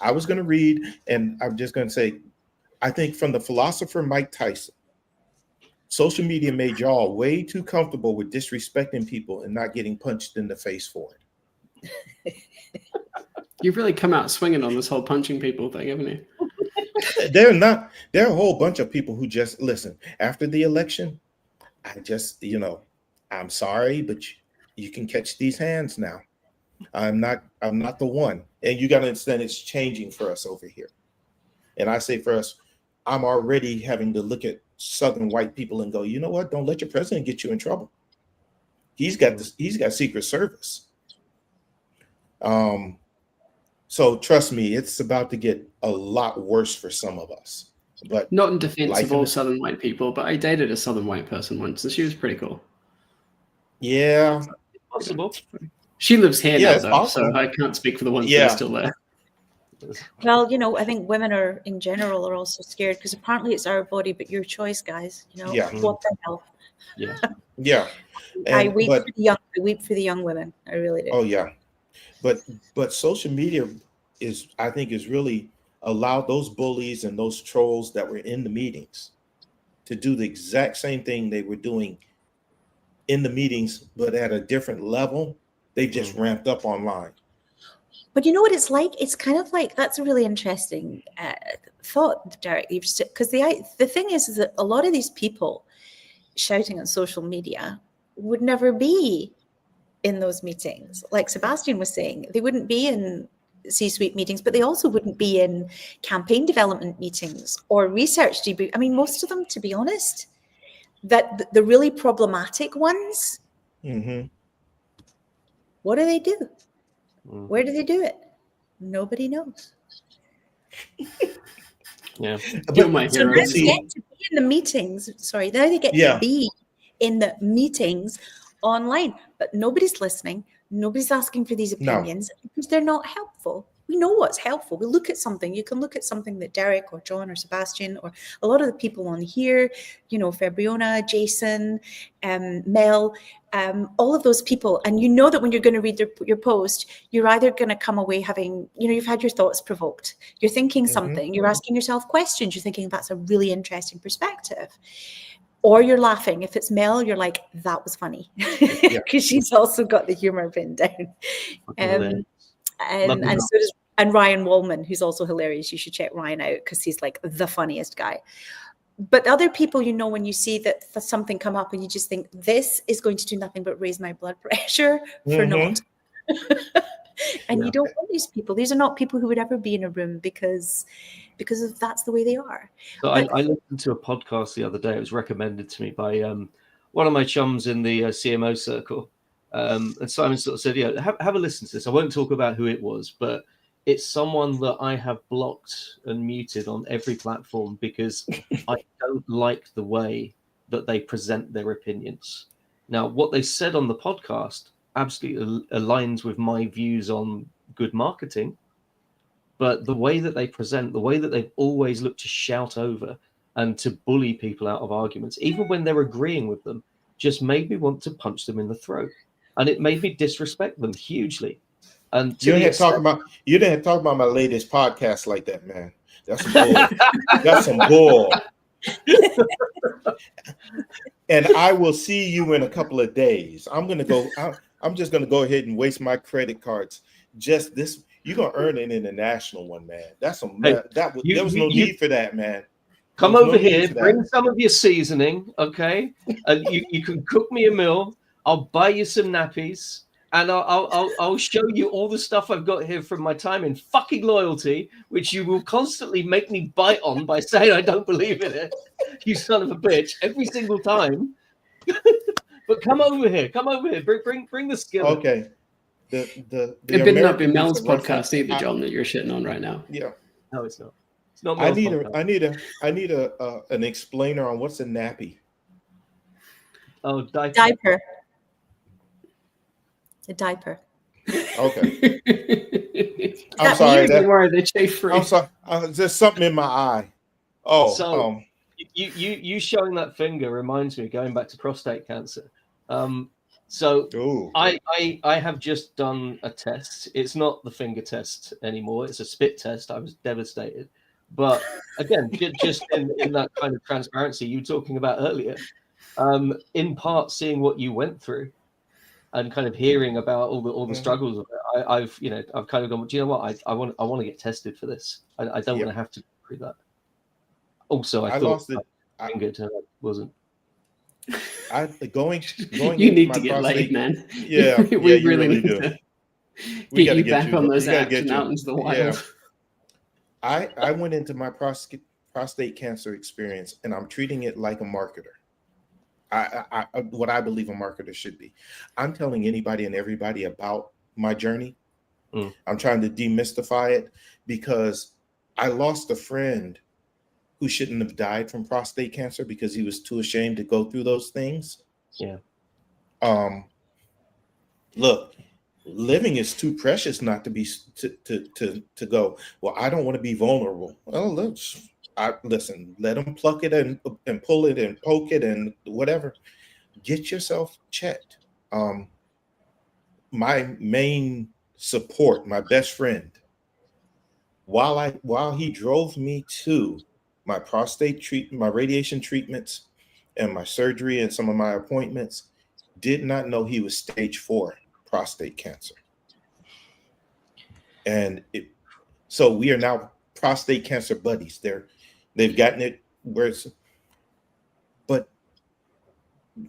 I was going to read, and I'm just going to say, I think from the philosopher Mike Tyson, social media made y'all way too comfortable with disrespecting people and not getting punched in the face for it. You've really come out swinging on this whole punching people thing, haven't you? There are a whole bunch of people who just listen. After the election, I'm sorry, but you can catch these hands now. I'm not the one. And you got to understand it's changing for us over here. And I say for us, I'm already having to look at Southern white people and go, you know what? Don't let your president get you in trouble. He's got Secret Service. So trust me, it's about to get a lot worse for some of us. But not in defense of all Southern white people, but I dated a Southern white person once, and she was pretty cool. Yeah, possible. She lives here now, though, so I can't speak for the ones that are still there. Well, I think women are also scared because apparently it's our body, but your choice, guys. What the hell? Yeah. I weep for the young women. I really do. Oh yeah, but social media is really allowed those bullies and those trolls that were in the meetings to do the exact same thing they were doing in the meetings, but at a different level. They just ramped up online. But you know what it's like? It's kind of like, that's a really interesting thought, Derek. Because the thing is that a lot of these people shouting on social media would never be in those meetings. Like Sebastian was saying, they wouldn't be in C-suite meetings, but they also wouldn't be in campaign development meetings or research debrief. I mean, most of them, to be honest, that the really problematic ones, what do they do? Where do they do it? Nobody knows. Yeah. So now they get to be in the meetings. Sorry, now they get to be in the meetings online, but nobody's listening. Nobody's asking for these opinions because they're not helpful. We know what's helpful. We look at something. You can look at something that Derek or John or Sebastian or a lot of the people on here, Fabriona, Jason, Mel, all of those people. And you know that when you're going to read your post, you're either going to come away having, you've had your thoughts provoked. You're thinking something. You're asking yourself questions. You're thinking that's a really interesting perspective. Or you're laughing. If it's Mel, you're like, that was funny. Because she's also got the humor pinned down. And so does Ryan Wallman, who's also hilarious. You should check Ryan out because he's like the funniest guy. But other people, when you see that something come up and you just think, this is going to do nothing but raise my blood pressure for naught. And Yeah. you don't want these people. These are not people who would ever be in a room because of that's the way they are. So But- I listened to a podcast the other day. It was recommended to me by one of my chums in the CMO circle. And Simon sort of said, yeah, have a listen to this. I won't talk about who it was, but it's someone that I have blocked and muted on every platform because I don't like the way that they present their opinions. Now, what they said on the podcast absolutely aligns with my views on good marketing. But the way that they present, the way that they've always looked to shout over and to bully people out of arguments, even when they're agreeing with them, just made me want to punch them in the throat. And it made me disrespect them hugely. And You didn't talk about my latest podcast like that, man. That's some bull. That's some bull. And I will see you in a couple of days. I'm just gonna go ahead and waste my credit cards. Just this, you're gonna earn an international one, man. That's some Hey, there was no need for that, man. Come There's no over need here, for that. bring some of your seasoning, okay? And you can cook me a meal. I'll buy you some nappies, and I'll show you all the stuff I've got here from my time in fucking loyalty, which you will constantly make me bite on by saying I don't believe in it. You son of a bitch, every single time. But come over here, bring the skill. Okay. The It better not be American Mel's use of reference- podcast either, John, that you're shitting on right now. Yeah. No, it's not. It's not. I Mel's need podcast. I need an explainer on what's a nappy. Oh, Diaper. A diaper. Okay. I'm That sorry. Don't worry, they chafe free. I'm sorry. There's something in my eye. Oh, So- You showing that finger reminds me, going back to prostate cancer. So ooh. I have just done a test. It's not the finger test anymore. It's a spit test. I was devastated. But again, just in that kind of transparency you were talking about earlier, in part seeing what you went through and kind of hearing about all the struggles of it, I've kind of gone, do you know what? I want to get tested for this. I don't want to have to go through that. Also, I thought lost it. I fingered and I wasn't. Going You into need my to get prostate- laid, man. Yeah, we you really really need do. to We get gotta you get back you. on those We gotta apps get and you. out into the wild. Yeah. I went into my prostate cancer experience and I'm treating it like a marketer. I what I believe a marketer should be. I'm telling anybody and everybody about my journey. I'm trying to demystify it because I lost a friend who shouldn't have died from prostate cancer because he was too ashamed to go through those things. Yeah. Look, living is too precious not to be to go, well, I don't want to be vulnerable. Well, listen, let them pluck it and pull it and poke it and whatever. Get yourself checked. My main support, my best friend, while he drove me to my prostate treatment, my radiation treatments, and my surgery and some of my appointments, did not know he was stage 4 prostate cancer. And so we are now prostate cancer buddies. They've gotten it but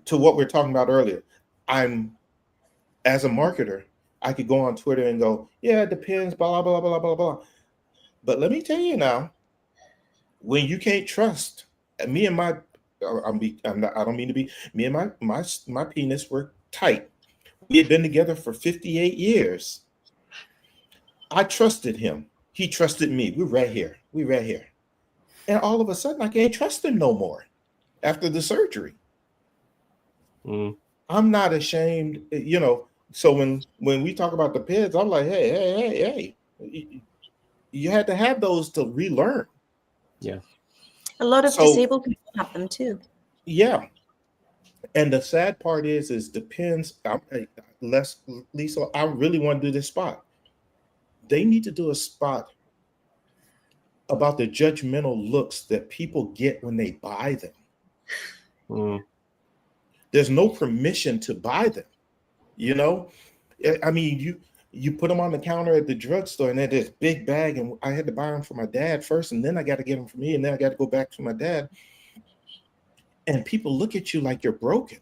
to what we're talking about earlier, as a marketer, I could go on Twitter and go, yeah, it depends, blah, blah, blah, blah, blah. But let me tell you now, when you can't trust, me and my, I don't mean to be, me and my penis were tight. We had been together for 58 years. I trusted him. He trusted me. We're right here. And all of a sudden, I can't trust him no more after the surgery. I'm not ashamed, So when we talk about the PEDs, I'm like, hey, you had to have those to relearn. Yeah. A lot of disabled people have them too. Yeah. And the sad part is depends. Lisa, I really want to do this spot. They need to do a spot about the judgmental looks that people get when they buy them. There's no permission to buy them. I mean, you put them on the counter at the drugstore and they're this big bag, and I had to buy them for my dad first, and then I got to get them for me, and then I got to go back to my dad. And people look at you like you're broken,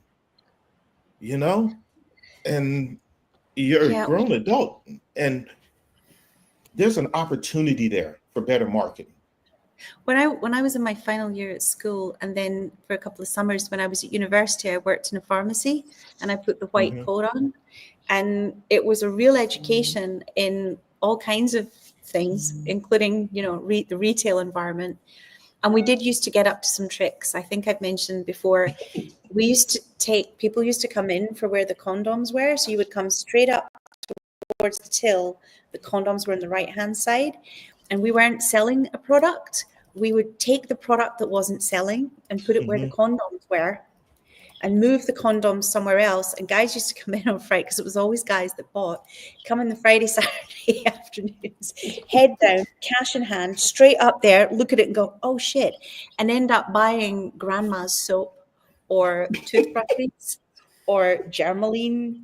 and You're Yeah. a grown adult, and there's an opportunity there for better marketing. When I was in my final year at school, and then for a couple of summers when I was at university, I worked in a pharmacy, and I put the white Mhm. coat on, and it was a real education in all kinds of things, including the retail environment. And we did used to get up to some tricks. I think I've mentioned before. People used to come in for where the condoms were, so you would come straight up towards the till. The condoms were on the right hand side, and we weren't selling a product. We would take the product that wasn't selling and put it where the condoms were, and move the condoms somewhere else. And guys used to come in on Friday, because it was always guys that bought, come in the Friday, Saturday afternoons, head down, cash in hand, straight up there, look at it and go, oh shit, and end up buying grandma's soap or toothbrushes or Germaline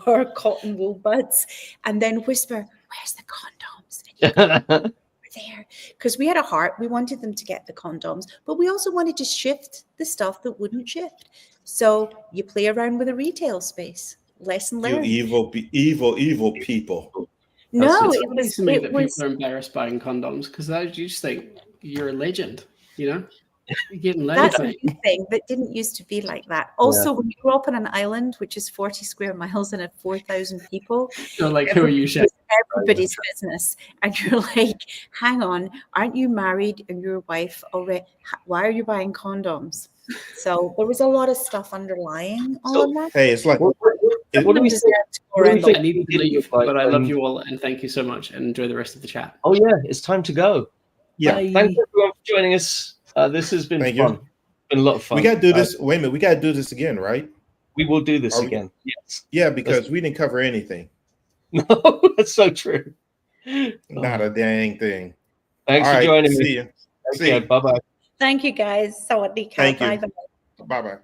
or cotton wool buds, and then whisper, where's the condoms? And you go, there, because we had a heart. We wanted them to get the condoms, but we also wanted to shift the stuff that wouldn't shift. So you play around with a retail space. Lesson You learned. evil people. No, It's it funny was. to me It that was. people are embarrassed buying condoms, because you just think you're a legend, You're getting laid, That's a mate. new thing that didn't used to be like that. Also, when you grew up on an island, which is 40 square miles and had 4,000 people, So like, who are you, Chef? everybody's business. And you're like, hang on, aren't you married and your wife already? Why are you buying condoms? So there was a lot of stuff underlying all of that. Hey, it's like What do we Deserve think? to go what do we around the think- I need to leave, Like, but I love you all, and thank you so much, and enjoy the rest of the chat. Oh yeah, it's time to go. yeah. Bye. Thanks everyone for joining us. This has been Thank you. fun. Been a lot of fun. We got to do this. Wait a minute. We got to do this again, right? We will do this Are we- again. Yes. Yeah, because we didn't cover anything. No, that's so true. Not a dang thing. Thanks All for right. joining See me. you. Okay, bye bye. Thank you, guys. Sawadee ka. Thank you. Bye-bye. Bye bye.